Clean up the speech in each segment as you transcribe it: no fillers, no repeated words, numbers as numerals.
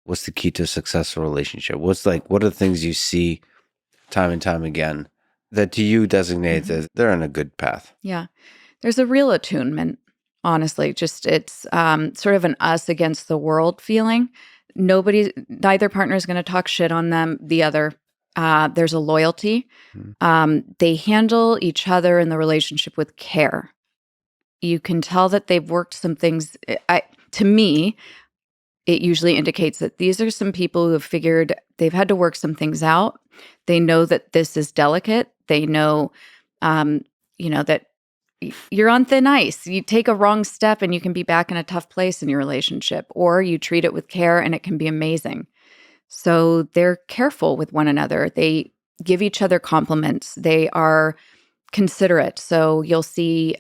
what's the key to a successful relationship? What are the things you see time and time again that to you designate that they're on a good path? Yeah. There's a real attunement, honestly. Just it's sort of an us against the world feeling. Neither partner is going to talk shit on the other. There's a loyalty. They handle each other in the relationship with care. You can tell that they've worked some things. To me, it usually indicates that these are some people who have figured they've had to work some things out. They know that this is delicate. They know, that you're on thin ice. You take a wrong step and you can be back in a tough place in your relationship, or you treat it with care and it can be amazing. So they're careful with one another. They give each other compliments. They are considerate. So you'll see,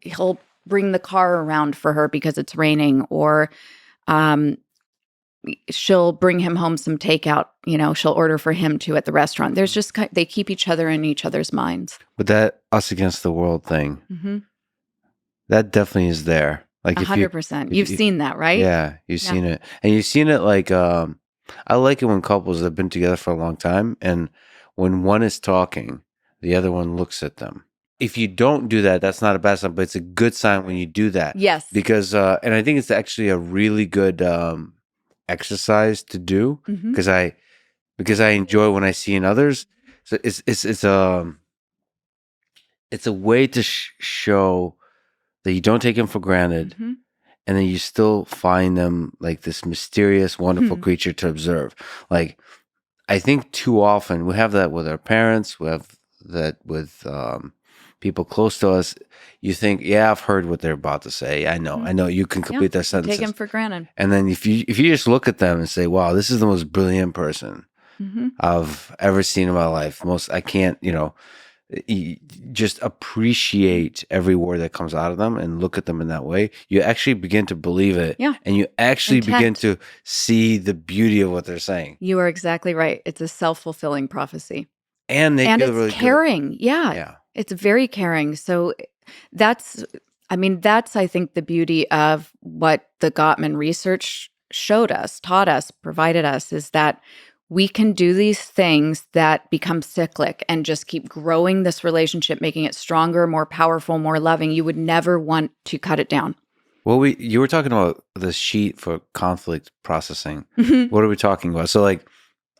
he'll bring the car around for her because it's raining, or she'll bring him home some takeout. She'll order for him too at the restaurant. There's just, they keep each other in each other's minds. But that us against the world thing, that definitely is there. Like 100%. You've seen that, right? Yeah, you've seen it. And you've seen it like, I like it when couples have been together for a long time, and when one is talking, the other one looks at them. If you don't do that, that's not a bad sign, but it's a good sign when you do that. Yes. Because, and I think it's actually a really good exercise to do, because I enjoy when I see in others. So it's a way to show that you don't take them for granted, and then you still find them like this mysterious, wonderful creature to observe. Like, I think too often we have that with our parents, we have that with people close to us. You think, yeah, I've heard what they're about to say. I know. You can complete their sentences. Take them for granted. And then if you just look at them and say, wow, this is the most brilliant person I've ever seen in my life. I can't, just appreciate every word that comes out of them and look at them in that way. You actually begin to believe it. Yeah. And you actually begin to see the beauty of what they're saying. You are exactly right. It's a self-fulfilling prophecy. And they feel it's really caring. good. Yeah. It's very caring. So that's, I think, the beauty of what the Gottman research showed us, taught us, provided us, is that we can do these things that become cyclic and just keep growing this relationship, making it stronger, more powerful, more loving. You would never want to cut it down. Well, you were talking about the sheet for conflict processing. What are we talking about? So like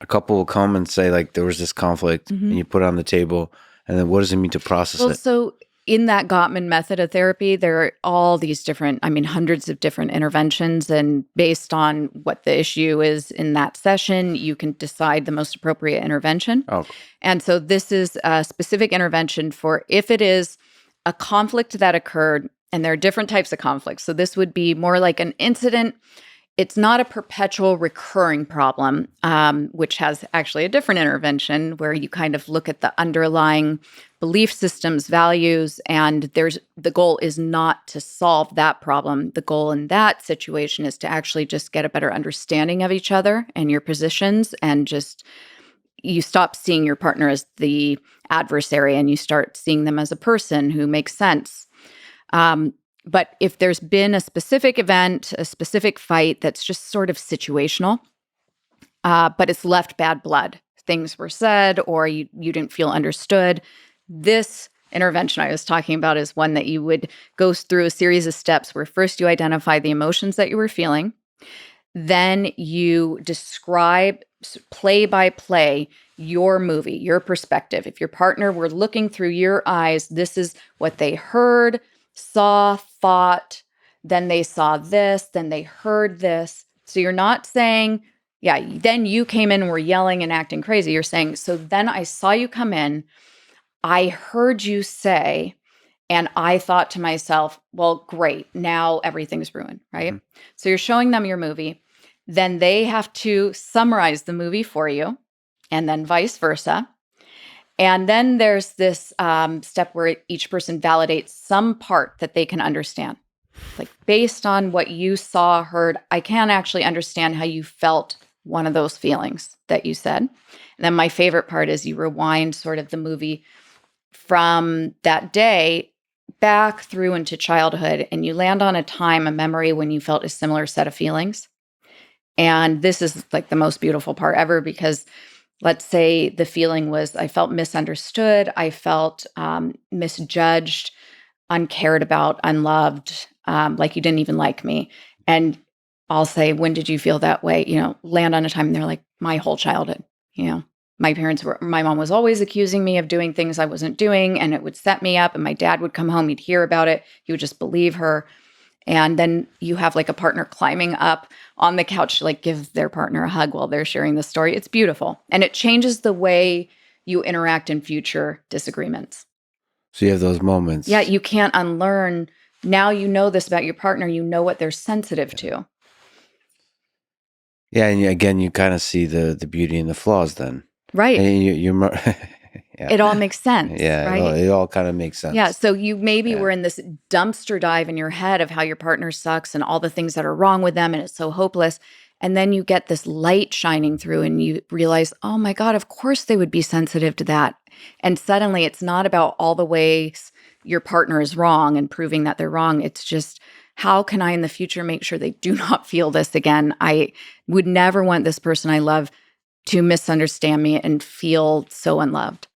a couple will come and say like there was this conflict and you put it on the table, and then what does it mean to process it? So in that Gottman method of therapy, there are all these different, hundreds of different interventions. And based on what the issue is in that session, you can decide the most appropriate intervention. Oh. And so this is a specific intervention for if it is a conflict that occurred, and there are different types of conflicts. So this would be more like an incident. It's not a perpetual recurring problem, which has actually a different intervention where you kind of look at the underlying belief systems, values, and the goal is not to solve that problem. The goal in that situation is to actually just get a better understanding of each other and your positions, and just you stop seeing your partner as the adversary and you start seeing them as a person who makes sense. But if there's been a specific event, a specific fight that's just sort of situational, but it's left bad blood, things were said or you didn't feel understood, this intervention I was talking about is one that you would go through a series of steps where first you identify the emotions that you were feeling. Then you describe play by play your movie, your perspective. If your partner were looking through your eyes, this is what they heard, saw, thought, then they saw this, then they heard this. So you're not saying, yeah, then you came in and were yelling and acting crazy. You're saying, so then I saw you come in, I heard you say, and I thought to myself, well, great, now everything's ruined, right? So you're showing them your movie. Then they have to summarize the movie for you, and then vice versa. And then there's this step where each person validates some part that they can understand. Like based on what you saw, heard, I can actually understand how you felt one of those feelings that you said. And then my favorite part is you rewind sort of the movie from that day back through into childhood, and you land on a time, a memory when you felt a similar set of feelings. And this is like the most beautiful part ever, because let's say the feeling was I felt misunderstood, I felt misjudged, uncared about, unloved, like you didn't even like me. And I'll say, when did you feel that way? Land on a time. And they're like, my whole childhood. My mom was always accusing me of doing things I wasn't doing, and it would set me up. And my dad would come home, he'd hear about it, he would just believe her. And then you have like a partner climbing up on the couch to like give their partner a hug while they're sharing the story. It's beautiful. And it changes the way you interact in future disagreements. So you have those moments. Yeah, you can't unlearn. Now you know this about your partner. You know what they're sensitive to. Yeah, and again, you kind of see the beauty and the flaws then. Right. And Yeah. It all makes sense. Yeah, right? it all kind of makes sense. Yeah, so you maybe were in this dumpster dive in your head of how your partner sucks and all the things that are wrong with them, and it's so hopeless. And then you get this light shining through and you realize, oh my God, of course they would be sensitive to that. And suddenly it's not about all the ways your partner is wrong and proving that they're wrong. It's just, how can I in the future make sure they do not feel this again? I would never want this person I love to misunderstand me and feel so unloved.